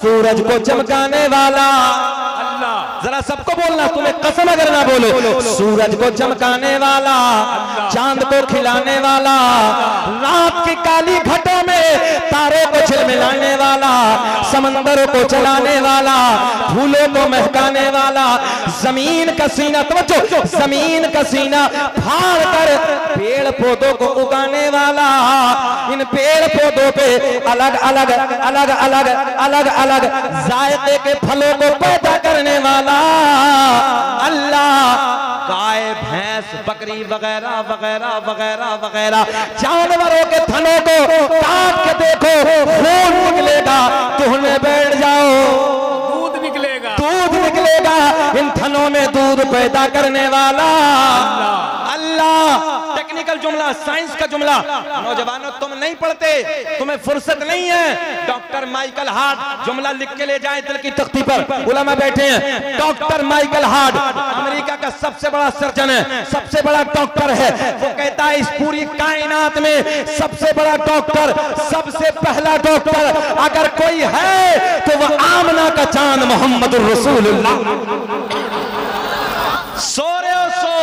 सूरज को चमकाने वाला, जरा सबको बोलना, तुम्हें कसम अगर ना बोलो, सूरज को चमकाने वाला, चांद को खिलाने वाला, रात की काली घटों में तारों को झिलमिलाने वाला, समंदरों को चलाने वाला, फूलों को महकाने वाला, जमीन का सीना, समझो, जमीन का सीना फाड़ कर पेड़ पौधों को उगाने वाला, इन पेड़ पौधों पे अलग अलग अलग अलग अलग अलग जायके के फलों को पैदा करने वाला अल्लाह, गाय भैंस बकरी वगैरह वगैरह वगैरह वगैरह जानवरों के थनों को काट के देखो, खून निकलेगा, तुहने बैठ जाओ, दूध निकलेगा, दूध निकलेगा, इन थनों में दूध पैदा करने वाला अल्लाह। टेक्निकल जुमला, साइंस का जुमला, नौजवानों तुम नहीं पढ़ते, तुम्हें फुर्सत नहीं है। डॉक्टर माइकल हार्ट जुमला लिख के ले जाए दिल की तख्ती पर, उलमा बैठे हैं। डॉक्टर माइकल हार्ट अमेरिका का सबसे बड़ा सर्जन है, सबसे बड़ा डॉक्टर है। वो कहता है इस पूरी कायनात में सबसे बड़ा डॉक्टर, सबसे पहला डॉक्टर अगर कोई है तो वह आमना का चांद मोहम्मद रसूलुल्लाह। सो रहे हो सो,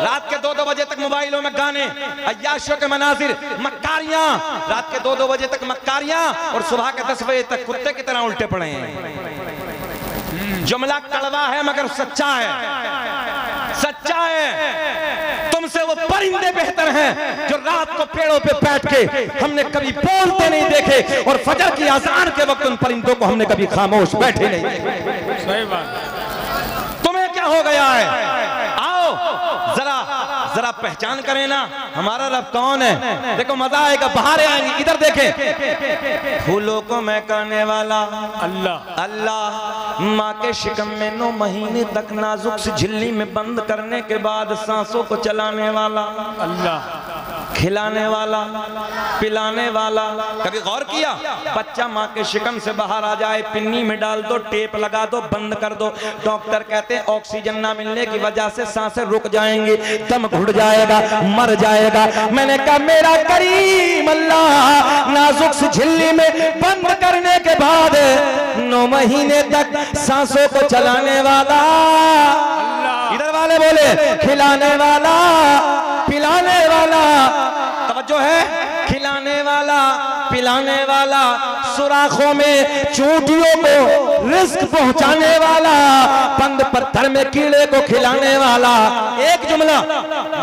रात के 2-2 बजे तक मोबाइलों में गाने, अय्याशों के मनाजिर, मक्कारियां, रात के 2-2 बजे तक मक्कारियां और सुबह के 10 बजे तक कुत्ते की तरह उल्टे पड़े हैं। जुमला कड़वा है मगर सच्चा है, सच्चा है। तुमसे वो परिंदे बेहतर हैं जो रात को पेड़ों पे बैठ के हमने कभी बोलते नहीं देखे, और फजर की अज़ान के वक्त उन परिंदों को हमने कभी खामोश बैठे नहीं देखे। सही बात। तुम्हें क्या हो गया है? आओ जरा जरा पहचान करें ना, हमारा रब कौन है। देखो मजा आएगा, बाहर आएंगे, इधर देखें। फूलों को महकाने वाला अल्लाह, अल्लाह। माँ के शिकम में 9 महीने तक नाजुक सी झिल्ली में बंद करने के बाद सांसों को चलाने वाला अल्लाह, खिलाने वाला, पिलाने वाला। कभी गौर किया, बच्चा माँ के शिकम से बाहर आ जाए, पिन्नी में डाल दो, टेप लगा दो, बंद कर दो, डॉक्टर कहते हैं ऑक्सीजन ना मिलने की वजह से सांसें रुक जाएंगी, दम घुट जाएगा, मर जाएगा। मैंने कहा मेरा करीम अल्लाह नाजुक सी झिल्ली में बंद करने के बाद 9 महीने तक सांसों को चलाने वाला, इधर वाले बोले खिलाने वाला, पिलाने वाला, तवज्जो है, खिलाने वाला, पिलाने वाला, सुराखों में चूंटियों को रिस्क पहुंचाने वाला, बंद पत्थर में कीड़े को खिलाने वाला। एक जुमला,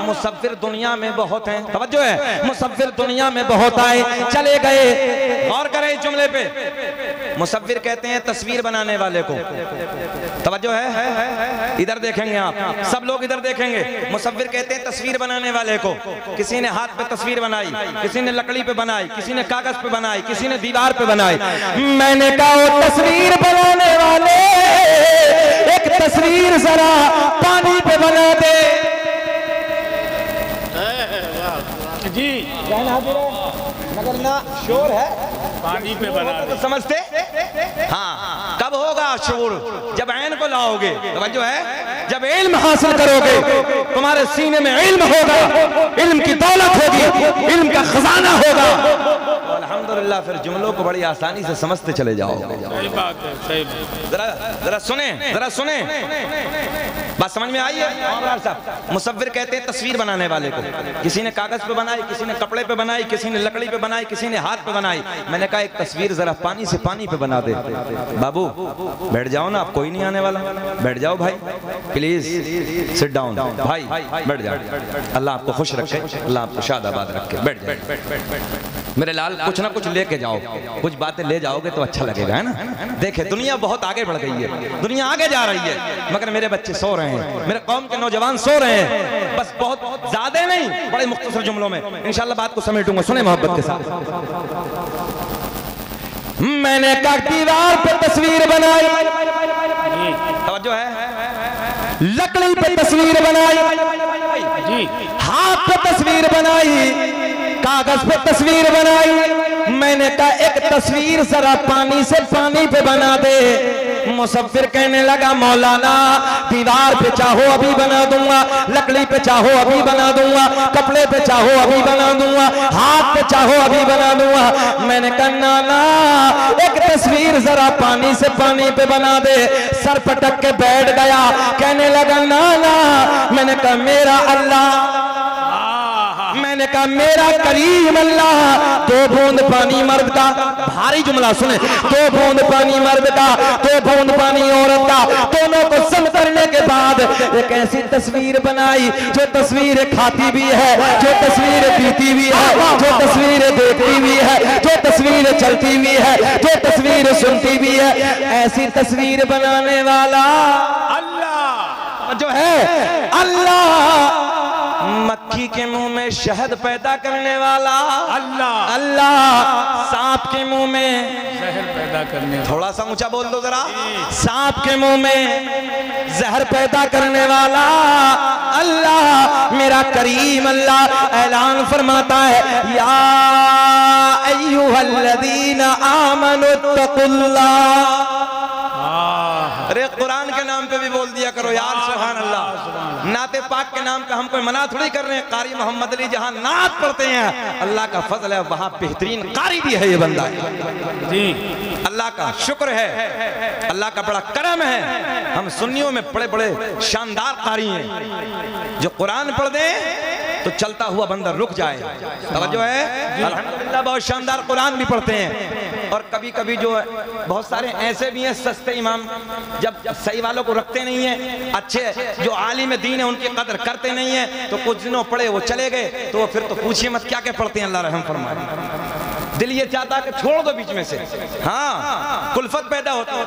मुसव्विर दुनिया में बहुत हैं, तवज्जो है, मुसव्विर दुनिया में बहुत आए चले गए। गौर करें इस जुमले पे, मुसव्विर कहते हैं तस्वीर बनाने वाले को, तवज्जो है, इधर देखेंगे आप, सब लोग इधर देखेंगे। मुसव्विर कहते हैं तस्वीर बनाने वाले को। किसी ने हाथ पे तस्वीर बनाई, किसी ने लकड़ी पे बनाई, किसी ने कागज पे बनाई, किसी ने दीवार पे बनाई। मैंने कहा वो तस्वीर बनाने वाले एक तस्वीर जरा पानी पे बना दे जी, मगर ना शोर है, पानी पे बना दे, तो समझते? हाँ, कब होगा शोर? जब ऐन को लाओगे, तो है जब इल्म हासिल करोगे, तुम्हारे सीने में इल्म होगा, इल्म की दौलत होगी, इल्म का खजाना होगा, अल्हम्दुलिल्लाह फिर जुमलों को बड़ी आसानी से समझते चले जाओगे। सही बात है, सही। जरा जरा सुने, जरा सुने, बात समझ में आई है? साहब मुसव्विर कहते हैं तस्वीर बनाने वाले को। किसी ने कागज पे बनाई, किसी ने कपड़े पे बनाई, किसी ने लकड़ी पे बनाई, किसी ने हाथ पे बनाई। मैंने कहा एक तस्वीर जरा पानी से पानी पे बना दे। बाबू बैठ जाओ ना, आप कोई नहीं आने वाला, बैठ जाओ भाई, प्लीज सिट डाउन भाई, बैठ जाओ। अल्लाह आपको खुश रखे, अल्लाह आपको शादाबाद रखे, बैठ जाओ मेरे लाल। कुछ ना कुछ लेके जाओ, कुछ बातें ले जाओगे तो अच्छा लगेगा, है ना। देखे दुनिया बहुत आगे बढ़ गई है, दुनिया आगे जा रही है, मगर मेरे बच्चे सो रहे हैं, मेरे कौम के नौजवान सो रहे हैं। बस बहुत ज्यादा नहीं, बड़े मुख्तसर जुमलों में इंशाल्लाह बात को समेटूंगा, सुने मोहब्बत के साथ। मैंने कहा दीवार पे तस्वीर बनाई, तवज्जो है, लकड़ी पे तस्वीर बनाई, हाथ पे तस्वीर बनाई, कागज पे तस्वीर बनाई। मैंने कहा एक तस्वीर जरा पानी से पानी पे बना दे। मुसव्विर कहने लगा मौलाना दीवार पे चाहो अभी बना दूंगा, लकड़ी पे चाहो अभी बना दूंगा, कपड़े पे चाहो अभी बना दूंगा, हाथ पे चाहो अभी बना दूंगा। मैंने कहा नाना एक तस्वीर जरा पानी से पानी पे बना दे। सर पटक के बैठ गया, कहने लगा नाना, मैंने कहा मेरा अल्लाह, मैंने कहा मेरा करीम अल्लाह, 2 बूंद पानी मर्द का, भारी जुमला सुने, 2 बूंद पानी मर्द का, 2 बूंद पानी औरत का, दोनों को सम करने के बाद एक ऐसी तस्वीर बनाई जो तस्वीर खाती भी है, जो तस्वीर पीती भी है, जो तस्वीर देखती भी है, जो तस्वीर चलती भी है, जो तस्वीर सुनती भी है। ऐसी तस्वीर बनाने वाला अल्लाह जो है, अल्लाह मक्खी के मुंह में शहद पैदा करने वाला अल्लाह, अल्लाह सांप के मुंह में जहर पैदा करने, थोड़ा सा ऊंचा बोल दो जरा, सांप के मुंह में जहर पैदा करने वाला अल्लाह मेरा करीम अल्लाह ऐलान फरमाता है या अय्युहल्लज़ीना आमनुत्तकुल्लाह। अरे कुरान के नाम पे भी बोल दिया करो यार, सुभान अल्लाह। नाते पाक के नाम पे हम कोई मना थोड़ी कर रहे हैं। कारी मोहम्मद अली जहां नात पढ़ते हैं, अल्लाह का फजल है, वहां बेहतरीन कारी भी है ये बंदा जी, अल्लाह का शुक्र है, अल्लाह का बड़ा करम है। हम सुन्नियों में बड़े बड़े शानदार कारी हैं, जो कुरान पढ़ दे तो चलता हुआ बंदा रुक जाए। तवज्जो है, अल्हम्दुलिल्लाह बहुत शानदार कुरान भी पढ़ते हैं। और कभी कभी जो है बहुत सारे ऐसे भी हैं सस्ते इमाम, जब सही वालों को रखते नहीं है, अच्छे जो आलिम दीन है उनकी कदर करते नहीं है, तो कुछ दिनों पढ़े वो चले गए, तो फिर तो पूछिए मत क्या क्या पढ़ते हैं, अल्लाह रहम फरमाए। दिल ये चाहता है कि छोड़ दो बीच में से, हाँ कुल्फत पैदा होता है,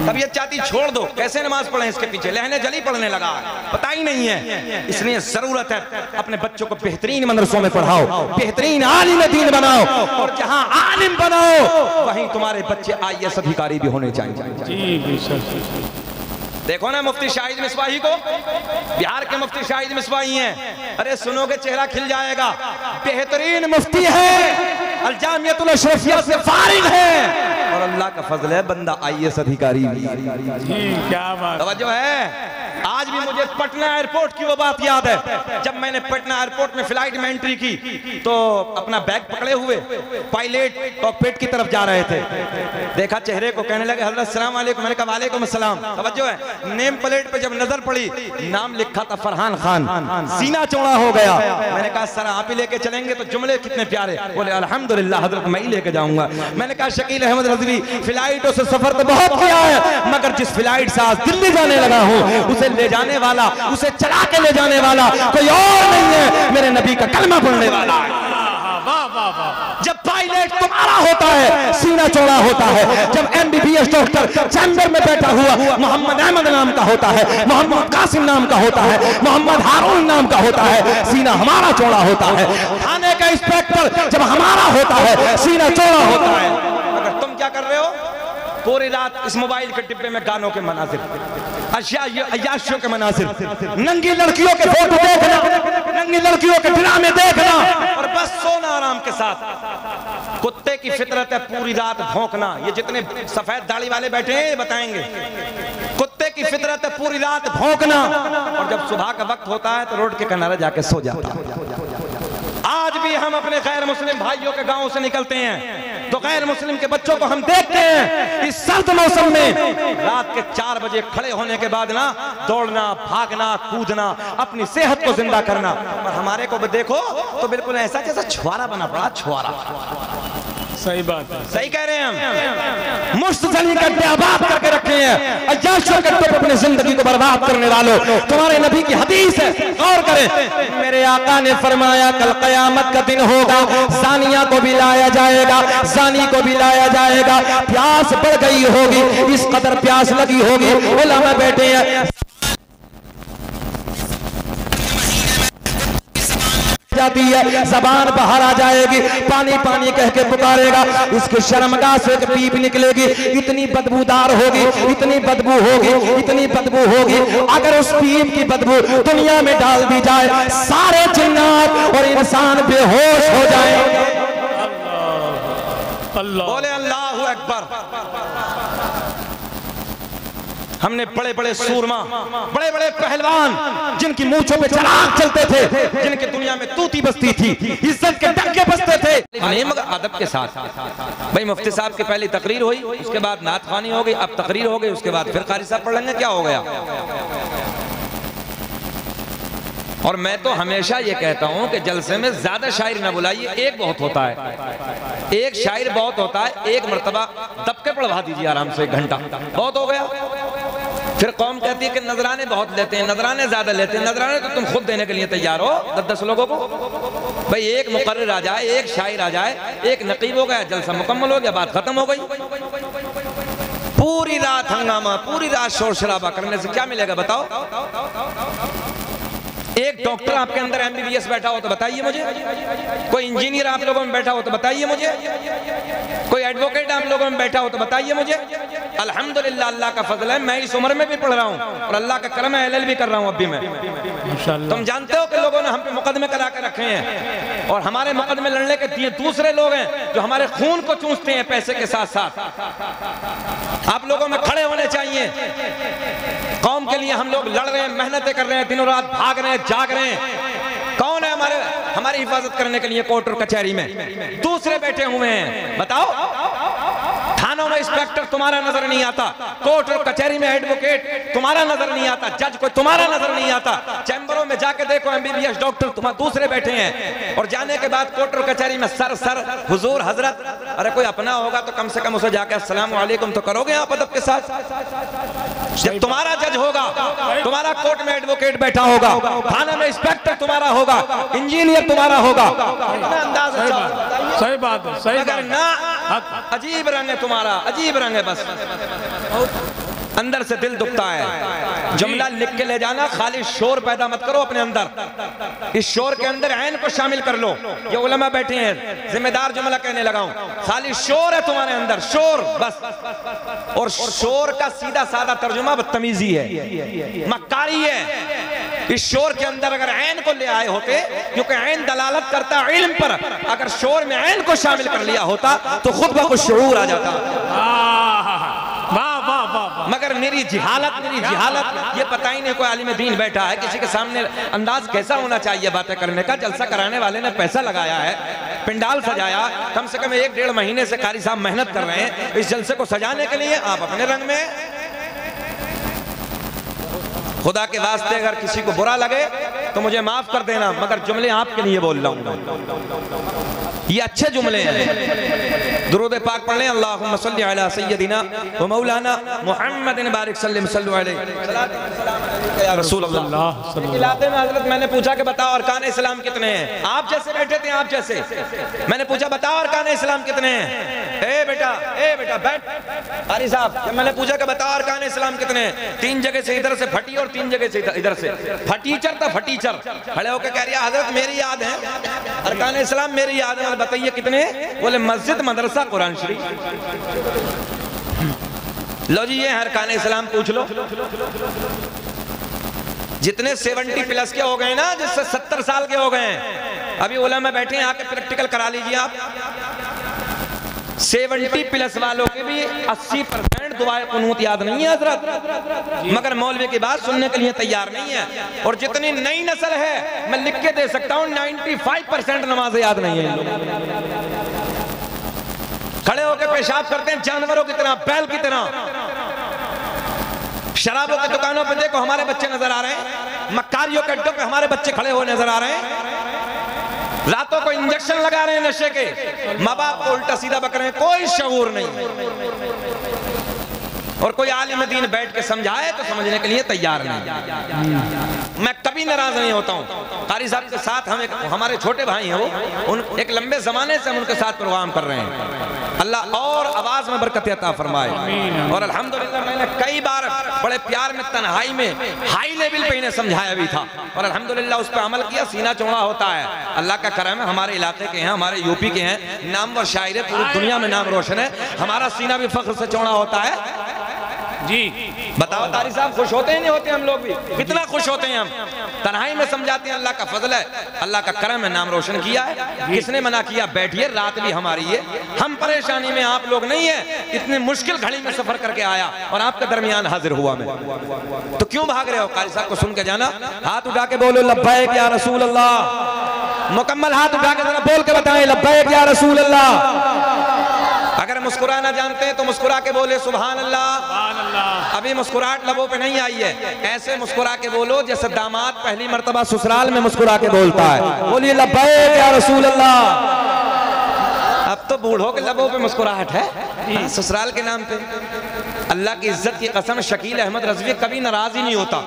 तब ये चाहती छोड़ दो, कैसे नमाज पढ़े इसके पीछे, लहने जली पढ़ने लगा, पता ही नहीं है। इसलिए जरूरत है अपने बच्चों को बेहतरीन मदरसों में पढ़ाओ, बेहतरीन आलिम दीन बनाओ, और जहां आलिम बनाओ वहीं तुम्हारे बच्चे IAS अधिकारी भी होने चाहिए। देखो ना मुफ्ती शाहिद मिसबाही को, बिहार के मुफ्ती शाहिद मिसबाही हैं, अरे सुनोगे चेहरा खिल जाएगा। बेहतरीन मुफ्ती है, अल जामियतुल अशरफिया से फारिग है, और अल्लाह का फजल है बंदा IAS अधिकारी भी। क्या बात, तवज्जो है। आज भी मुझे पटना एयरपोर्ट की वो बात याद है, जब मैंने पटना एयरपोर्ट में फ्लाइट में एंट्री की तो अपना बैग पकड़े हुए पायलट कॉकपिट की तरफ जा रहे थे, देखा चेहरे को, कहने लगे हज़रत अस्सलाम वालेकुम, मैंने कहा वालेकुम अस्सलाम। तवज्जो है, नेम प्लेट पे जब नजर पड़ी नाम लिखा था फरहान खान, सीना चौड़ा हो गया। मैंने कहा सर आप ही लेके चलेंगे, तो जुमले कितने प्यारे, बोले अल्हम्दुलिल्लाह हजरत मैं ही लेके जाऊंगा। मैंने कहा शकील अहमद रज़वी फ्लाइटों से सफर तो बहुत किया है, मगर जिस फ्लाइट से आज दिल्ली जाने लगा हूँ उसे ले जाने वाला, उसे चला के ले जाने वाला कोई और नहीं है, मेरे नबी का कलमा पढ़ने वाला है। जब पायलट तुम्हारा होता है सीना चौड़ा होता है, जब MBBS डॉक्टर चैम्बर में बैठा हुआ मोहम्मद अहमद नाम का होता है, मोहम्मद कासिम नाम का होता है, मोहम्मद हारून नाम का होता है, सीना हमारा चौड़ा होता है। थाने का इंस्पेक्टर जब हमारा होता है सीना चौड़ा होता है। मगर तुम क्या कर रहे हो, पूरी रात इस मोबाइल के डिब्बे में गानों के मनाजिर, अय्याशियों के मनाजिर, नंगी लड़कियों के फोटो देखना, नंगी लड़कियों के ड्रामे देखना, और बस सोना आराम के साथ। कुत्ते की फितरत है पूरी रात भौंकना, ये जितने सफेद दाढ़ी वाले बैठे हैं ये बताएंगे, कुत्ते की फितरत है पूरी रात भौंकना, और जब सुबह का वक्त होता है तो रोड के किनारे जाके सो जाता है। आज भी हम अपने गैर मुस्लिम भाइयों के गांवों से निकलते हैं तो गैर मुस्लिम के बच्चों को हम देखते हैं इस सर्द मौसम में रात के 4 बजे खड़े होने के बाद ना दौड़ना, भागना, कूदना, अपनी सेहत को जिंदा करना, और हमारे को देखो तो बिल्कुल ऐसा जैसा छुआरा बना पड़ा, छुआरा। सही बात है, सही कह रहे हैं हम। मुश्त जली गड्ढे आबाद करके रखे हैं, अय्याशों के तो अपनी जिंदगी को बर्बाद करने वालों। तुम्हारे नबी की हदीस है, गौर करें, मेरे आका ने फरमाया कल कयामत का दिन होगा, ज़ानिया को भी लाया जाएगा, ज़ानी को भी लाया जाएगा, प्यास बढ़ गई होगी, इस कदर प्यास लगी होगी, उलमा बैठे हैं जाती है, जबान बाहर आ जाएगी, पानी पानी कह के पुकारेगा, इसके शर्मगाह से एक पीप निकलेगी, इतनी बदबूदार होगी, इतनी बदबू होगी, इतनी बदबू होगी, अगर उस पीप की बदबू दुनिया में डाल दी जाए सारे जिन्नात और इंसान बेहोश हो जाएंगे। बोले अल्लाहु अकबर। हमने बड़े बड़े सूरमा, बड़े बड़े पहलवान, जिनकी मूंछों पे चराग चलते थे, जिनकी दुनिया में तूती बसती थी, इज्जत के डंके बसते थे, मगर अदब के साथ। भाई मुफ्ती साहब की पहली तकरीर हुई, उसके बाद नात खानी हो गई, अब तकरीर हो गई, उसके बाद फिर कारी साहब पढ़ लेंगे, क्या हो गया। और मैं तो हमेशा ये कहता हूं कि जलसे में ज्यादा शायर ना बुलाइए, एक बहुत होता है, एक शायर बहुत होता है, एक मर्तबा दबके पढ़वा दीजिए आराम से, 1 घंटा बहुत हो गया। फिर कौम कहती है कि नजराने बहुत लेते हैं, नजराने ज्यादा लेते हैं, नजराने तो तुम खुद देने के लिए तैयार हो 10-10 लोगों को। भाई एक मुकर्रिर आ जाए, एक शायर आ जाए, एक नकीब हो गया, जलसा मुकम्मल हो गया, बात खत्म हो गई। पूरी रात हंगामा, पूरी रात शोर शराबा करने से क्या मिलेगा बताओ। एक डॉक्टर आपके अंदर MBBS बैठा हो तो बताइए मुझे, कोई इंजीनियर आप लोगों में बैठा हो तो बताइए मुझे, कोई एडवोकेट आप लोगों में बैठा हो तो बताइए मुझे। अल्हम्दुलिल्लाह अल्लाह का फजल है, मैं इस उम्र में भी पढ़ रहा हूँ और अल्लाह का करम है, LL भी कर रहा हूँ अभी मैं। तुम जानते हो कि लोगों ने हम पे मुकदमे करा के रखे हैं और हमारे मुकदमे लड़ने के दिए दूसरे लोग हैं जो हमारे खून को चूसते हैं पैसे के साथ साथ। आप लोगों में खड़े होने चाहिए, कौम के लिए हम लोग लड़ रहे हैं, मेहनतें कर रहे हैं, दिनों रात भाग रहे हैं, जाग रहे हैं। कौन है हमारी हिफाजत करने के लिए कोर्ट और कचहरी में? दूसरे बैठे हुए हैं। बताओ, थानों में इंस्पेक्टर तुम्हारा नजर नहीं आता, कोर्ट और कचहरी में एडवोकेट तुम्हारा नजर नहीं आता, जज कोई तुम्हारा नजर नहीं आता, चैम्बरों में जाके देखो MBBS डॉक्टर तुम्हारे दूसरे बैठे हैं, और जाने के बाद कोर्ट और कचहरी में सर हुजूर हजरत। अरे कोई अपना होगा तो कम से कम उसे जाके अस्सलाम वालेकुम तो करोगे आप अदब के साथ। जब तुम्हारा जज होगा, तुम्हारा कोर्ट में एडवोकेट बैठा होगा, थाना में इंस्पेक्टर तुम्हारा होगा, इंजीनियर तुम्हारा होगा, सही बात है, सही अगर ना अजीब रंग है तुम्हारा, अजीब रंग है, बस अंदर से दिल दुखता है। जुमला लिख के ले जाना, खाली शोर पैदा मत करो अपने अंदर, इस शोर के अंदर ऐन को शामिल कर लो। ये उलमा बैठे हैं, जिम्मेदार जुमला कहने लगाऊं, खाली शोर है तुम्हारे अंदर, शोर बस। और शोर का सीधा साधा तर्जुमा बदतमीजी है, मक्कारी है। इस शोर के अंदर अगर ऐन को ले आए होते, क्योंकि ऐन दलालत करता है इल्म पर, अगर शोर में ऐन को शामिल कर लिया होता तो खुद ब खुद शऊर आ जाता। मगर मेरी जिहालत, ये पता ही नहीं कोई आलिम दीन बैठा है, किसी के सामने अंदाज कैसा होना चाहिए बातें करने का। जलसा कराने वाले ने पैसा लगाया है, पिंडाल सजाया, कम से कम 1-1.5 महीने से कारी साहब मेहनत कर रहे हैं इस जलसे को सजाने के लिए। आप अपने रंग में, खुदा के वास्ते अगर किसी को बुरा लगे तो मुझे माफ कर देना, मगर जुमले आपके लिए बोल रहा हूं, ये अच्छे जुमले हैं। दुरूद पाक पढ़ लें, अल्लाहुम्मा सल्ली अला सय्यदिना व मौलाना मुहम्मदिन बारिक सल्लल्लाहु अलैहि या रसूल अल्लाह। इलाके में हजरत मैंने पूछा कि बताओ अरकान इस्लाम कितने हैं? आप जैसे बैठे थे, आप जैसे मैंने पूछा बताओ अरकान इस्लाम कितने हैं? ए बेटा बैठ। कारी साहब मैंने पूछा कि बताओ अरकान इस्लाम कितने हैं? 3 जगह से इधर से फटी और 3 जगह से इधर से फटीचर था, फटीचर खड़े होकर कह रहा हजरत मेरी याद है, अरकान इस्लाम मेरी याद है। बताइए कितने? बोले मस्जिद, मदरसा, कुरान शरीफ। लो जी ये अरकान इस्लाम पूछ लो। जितने 70 प्लस के हो गए ना, जिससे 70 साल के हो गए हैं, अभी उलमा बैठे हैं, आके प्रैक्टिकल करा लीजिए आप। 70 प्लस वालों के भी 80% दुआए कुनूत याद नहीं है हजरत, मगर मौलवी की बात सुनने के लिए तैयार नहीं है। और जितनी नई नस्ल है, मैं लिख के दे सकता हूँ 95% नमाज याद नहीं है। खड़े होकर पेशाब करते हैं जानवरों की तरह, बैल की तरह। शराबों की दुकानों पे देखो हमारे बच्चे नजर आ रहे हैं, मक्कारियों के अड्डों पे हमारे बच्चे खड़े हुए नजर आ रहे हैं, रातों को इंजेक्शन लगा रहे हैं नशे के, माँ बाप को उल्टा सीधा बक रहे हैं, कोई शऊर नहीं। और कोई आलिम दीन बैठ के समझाए तो समझने के लिए तैयार नहीं। मैं कभी नाराज नहीं होता हूँ। कारी साहब के साथ हमारे छोटे भाई हैं, वो एक लंबे जमाने से हम उनके साथ प्रोग्राम कर रहे हैं। अल्लाह और आवाज में बरकत अता फरमाए। और अल्हम्दुलिल्लाह मैंने कई बार बड़े प्यार में तन्हाई में हाई लेवल पे इन्हें समझाया भी था, और अल्हम्दुलिल्लाह उस पर अमल किया। सीना चौड़ा होता है, अल्लाह का करम है, हमारे इलाके के हैं, हमारे यूपी के हैं, नामवर शायर है, पूरी दुनिया में नाम रोशन है, हमारा सीना भी फख्र से चौड़ा होता है। जी बताओ तारी साहब, खुश होते हैं नहीं होते? हम लोग भी कितना खुश होते हैं। हम तन्हाई में समझाते हैं अल्लाह का फजल है, अल्लाह का करम है, नाम रोशन किया है। किसने मना किया? बैठिए, रात भी हमारी है, हम परेशानी में, आप लोग नहीं है। इतनी मुश्किल घड़ी में सफर करके आया और आपके दरमियान हाजिर हुआ मैं, तो क्यों भाग रहे हो? कारी साहब को सुन के जाना, हाथ उठा के बोलो लब्बैक या रसूल अल्लाह। मुकम्मल हाथ उठा के जरा बोल के बताएं लब्बैक या रसूल अल्लाह। अगर मुस्कुराना जानते हैं तो मुस्कुरा के बोले सुभान अल्लाह। अभी मुस्कुराहट लबों पे नहीं आई है, ऐसे मुस्कुरा के बोलो जैसे दामाद पहली मर्तबा ससुराल में मुस्कुरा के बोलता है। बोलिए लब्बैक या रसूल अल्लाह। अब तो बूढ़ों के लबों पे मुस्कुराहट है ससुराल के नाम पे। अल्लाह की इज्जत की कसम, शकील अहमद रज़वी कभी नाराज ही नहीं होता।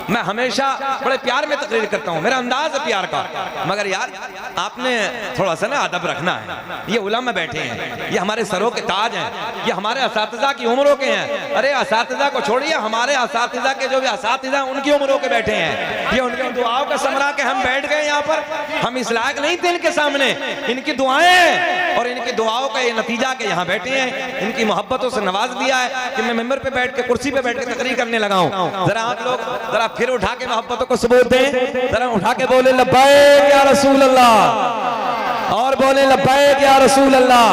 मैं हमेशा बड़े प्यार में तकरीर करता हूँ, मेरा अंदाज है प्यार का। मगर यार आपने थोड़ा सा ना अदब रखना है। ये उलमा बैठे हैं, ये हमारे सरों के ताज हैं, ये हमारे असातिज़ा की उम्रों के हैं। अरे असातिज़ा को छोड़िए, हमारे असातिज़ा के जो भी असातिज़ा उनकी उम्रों के बैठे हैं। ये उनकी दुआओं का समरा के हम बैठ गए यहाँ पर। हम इस लायक नहीं थे इनके सामने, इनकी दुआएं और इनकी दुआओं का ये नतीजा के यहाँ बैठे हैं। इनकी मोहब्बतों से नवाज दिया है कि मैं मेंबर पे बैठ के, कुर्सी पे बैठ के तकरीर करने लगा हूँ। जरा आप लोग जरा फिर उठा के मोहब्बतों को सबूत दें, जरा उठा के बोले लब्बैक या रसूल अल्लाह, और बोले लब्बैक या रसूल अल्लाह।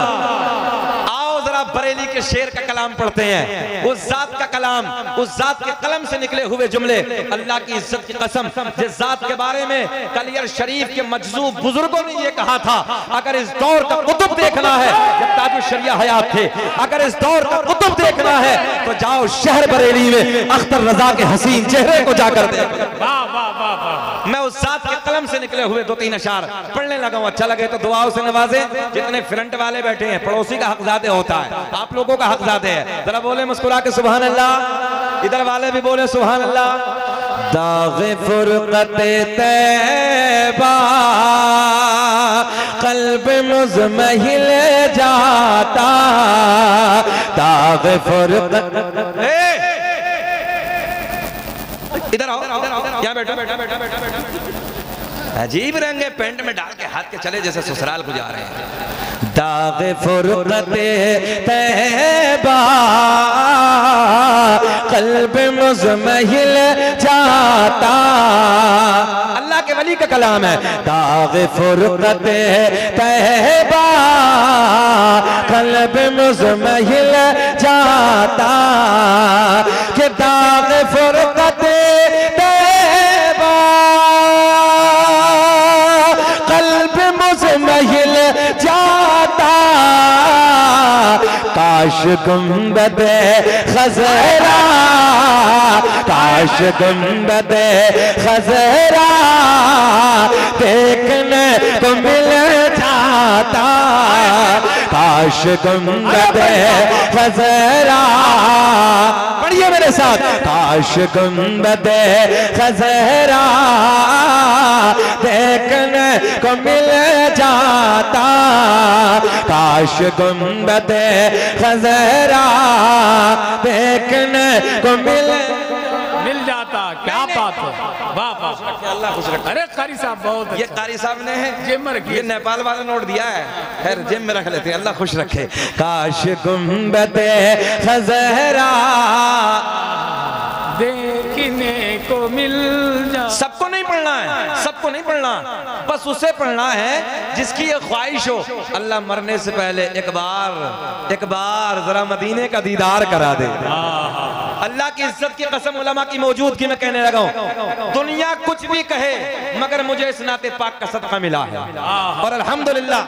आओ जरा बरेली के शेर का कलाम पढ़ते हैं, उस जात का कलाम, उस जात के कलम से निकले हुए जुमले। अल्लाह की इज्जत की कसम, जिस जात के बारे में कलियर शरीफ के मजजूब बुजुर्गों ने ये कहा था, अगर इस दौर का कुतुब देखना है, जब ताजुश शरिया हयात थे, अगर इस दौर का कुतुब देखना है तो जाओ शहर बरेली में अख्तर रजा के हसीन चेहरे को जाकर देखो। मैं उस जात के कलम से निकले हुए 2-3 अशार पढ़ने लगा हूं। अच्छा लगे तो दुआओं से नवाजे। जितने फ्रंट वाले बैठे हैं, पड़ोसी का हकज़ादे होता है, आप लोगों का हकज़ादे है। जरा बोले मुस्कुरा के सुभान अल्लाह। इधर वाले भी बोले सुभान अल्लाह। दाग़े फुरक़ते तैबा क़ल्ब मुज़महिल जाता, दाग़े फुरक़त। इधर आओ, यहाँ बैठो, बैठो, बैठो, बैठो, बैठो। अजीब रंगे पेंट में डाल के हाथ के चले जैसे ससुराल को जा रहे हैं। दाग़े फुरक़ते तैबा क़ल्ब मुज़महिल जाता। अल्लाह के वली का कलाम है। दाग़े फुरक़ते तैबा क़ल्ब मुज़महिल जाता, कि दाग़े फुरक़ते तैबा क़ल्ब मुज़महिल जाता, काश गुंबदे खज़रा, काश गुंबदे खज़रा देखने को मिल जाता, काश गुंबदे खज़रा। पढ़िए मेरे साथ, काश गुंबदे खज़रा देखने को मिल जाता, काश गुंबदे खज़रा देखने को मिल जाता। क्या बात है, वाह वाह, अल्लाह खुश रखे। अरे कारी साहब बहुत, ये कारी साहब ने जेब में रखी, ये नेपाल वाला नोट दिया है, खैर जेब में रख लेते हैं, अल्लाह खुश रखे। काश गुंबदे खज़रा देखने को मिल जा। सबको नहीं पढ़ना है, सबको नहीं पढ़ना, बस उसे पढ़ना है जिसकी ये ख्वाहिश हो, अल्लाह मरने से पहले एक बार जरा मदीने का दीदार करा दे। अल्लाह की इज्जत की कसम, उलमा की मौजूदगी में कहने लगा हूं, दुनिया कुछ भी कहे मगर मुझे इस नाते पाक का सदका मिला है। और अल्हम्दुलिल्लाह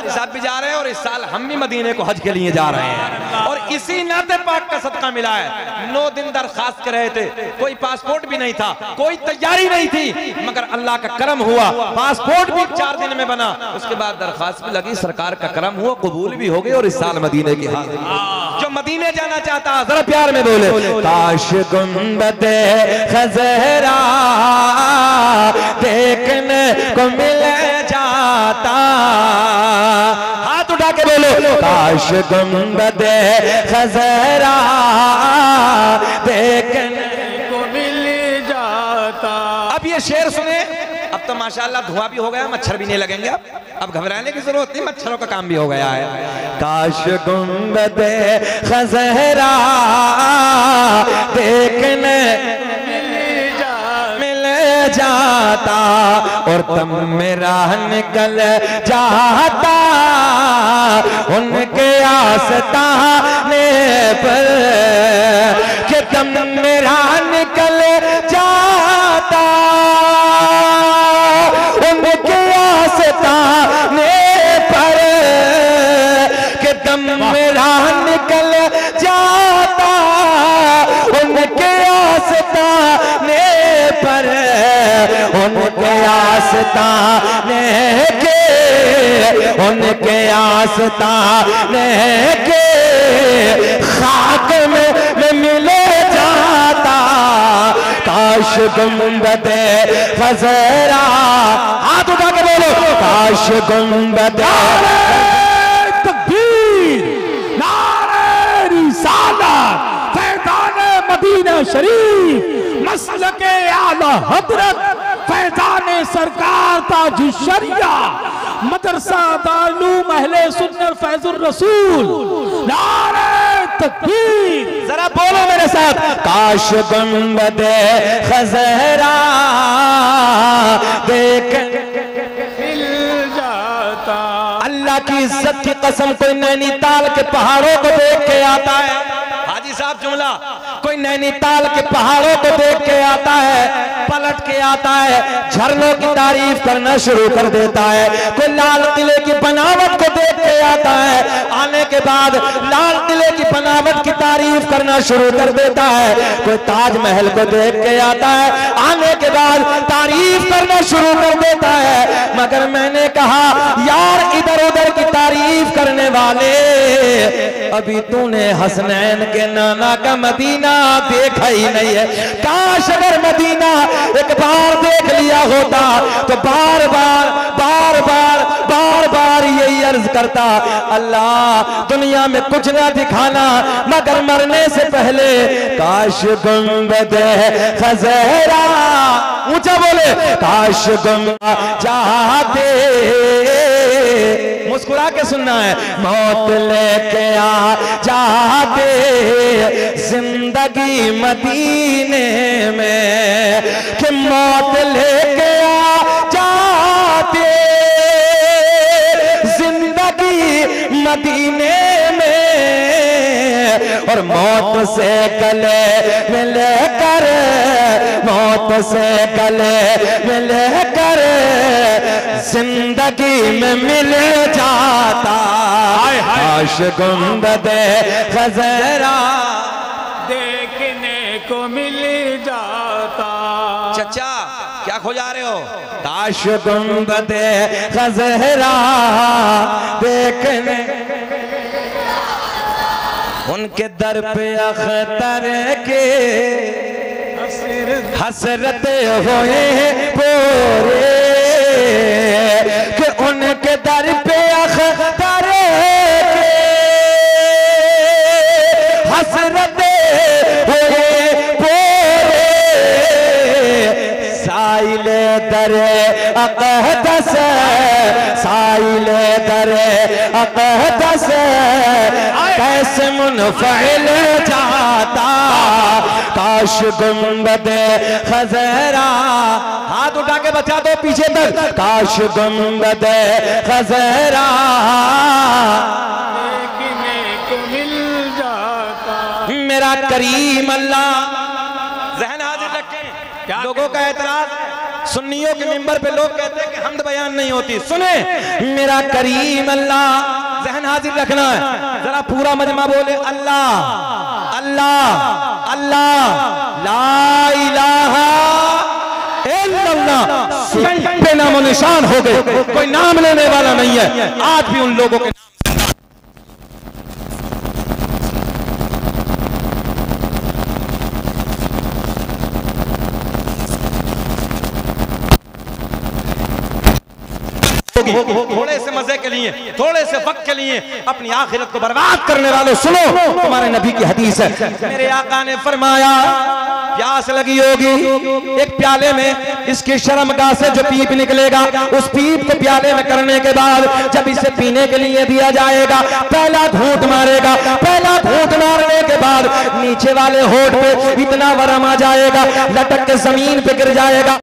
साहब भी जा रहे हैं और इस साल हम भी मदीने को हज के लिए जा रहे हैं और इसी नाते पाक का सदका मिला है। 9 दिन दरखास्त कर रहे थे, कोई पासपोर्ट भी नहीं था, कोई तैयारी नहीं थी, मगर अल्लाह का करम हुआ, पासपोर्ट भी 4 दिन में बना। उसके बाद दरखास्त भी लगी, सरकार का करम हुआ, कबूल भी हो गई और इस साल मदीने की हाजिर। जो मदीने जाना चाहता जरा प्यार में बोले, काश गुंबदे खज़रा देखने को मिल जाता। हाथ उठा के बोलो, काश गुंबदे खज़रा देखने को मिल जाता। अब ये शेर सुने, अब तो माशाल्लाह धुआं भी हो गया, मच्छर भी नहीं लगेंगे। अब घबराने की जरूरत नहीं, मच्छरों का काम भी हो गया है। काश गुंबदे खज़हरा देखने मिल जाता और तब मेरा निकल जाता उनके आस्ताने पर, कि तब मेरा निकल जाता उनके आस्ताने पर, कि दम मेरा निकल जाता उनके आस्ताने पर, उनके आस्ताने के, उनके आस्ताने के खाक में मिले जाता। काश गुंबदे खज़हरा, हाथ उठा के बोलो, काश गुंबदे तकबीर, नारे रिसालत, फैज़ाने मदीना शरीफ, मसलके आला हज़रत, फैज़ाने सरकार ताज शरिया, मदरसा दारुल अहले सुन्नत फैजुर रसूल, नारे तकबीर। जरा बोलो मेरे साथ, काश गुंबदे खज़हरा देख मिल जाता। अल्लाह की इज्जत की कसम, कोई नैनीताल के पहाड़ों को देख के आता है, हाजी साहब जुमला, कोई नैनीताल के पहाड़ों को देख के आता है, पलट के आता है, झरनों की तारीफ करना शुरू कर देता है। कोई लाल किले की बनावट को देख के आता है, आने के बाद लाल किले की बनावट की तारीफ करना शुरू कर देता है। कोई ताजमहल को देख के आता है, आने के बाद तारीफ करना शुरू कर देता है। मगर मैंने कहा यार, इधर उधर की तारीफ करने वाले, अभी तूने हसनैन के नाना का मदीना देखा ही नहीं है। काश अगर मदीना एक बार देख लिया होता तो बार बार बार बार बार बार यही अर्ज करता, अल्लाह दुनिया में कुछ ना दिखाना मगर मरने से पहले काश गुंबदे खज़हरा, ऊंचा बोले, काश गुंबद जाते, मुस्कुरा के सुनना है, मौत लेके आ जाते जिंदगी मदीने में, कि मौत लेके आ जाते जिंदगी मदीने में, और मौत से गले मिले कर, मौत से गले मिले कर जिंदगी में मिल जाता। काश गुंबदे खज़हरा देखने को मिल जाता। चचा क्या खो जा रहे हो? काश गुंबदे खज़हरा देखने, उनके दर पे अख्तर के हसरत होए पूरे, कि उनके दर पे अख्तर के हसरत होए पूरे, साइले दरे अक़दस, साइले दरे अक़दस कैसे मुनफ़इल जाता। काश गुंबदे खज़हरा, हाथ उठा के बचा दो पीछे तक, काश गुंबदे खज़हरा देखने को मिल जाता। मेरा करीम अल्लाह, ज़हन हाजिर रखें, लोगों का एतराज, सुन्नियों के मिंबर पे लोग कहते हैं कि हम्द बयान नहीं होती। सुने, मेरा करीम अल्लाह, ज़हन हाजिर रखना है, जरा पूरा मजमा बोले, अल्लाह अल्लाह अल्लाह, ला इलाहा इल्लल्लाह, पे नामो निशान हो गए, कोई नाम लेने वाला नहीं है। आज भी उन लोगों के थोड़े से मजे के लिए, थोड़े से वक्त के लिए अपनी आखिरत को बर्बाद करने वालों सुनो, तुम्हारे नबी की हदीस है, मेरे आका ने फरमाया प्यास लगी होगी। एक प्याले में इसकी शर्मगाह से जो पीप निकलेगा, उस पीप को प्याले में करने के बाद जब इसे पीने के लिए दिया जाएगा, पहला घूंट मारेगा। पहला घूंट मारने के बाद नीचे वाले होठ पे इतना वरम आ जाएगा, लटक के जमीन पे गिर जाएगा।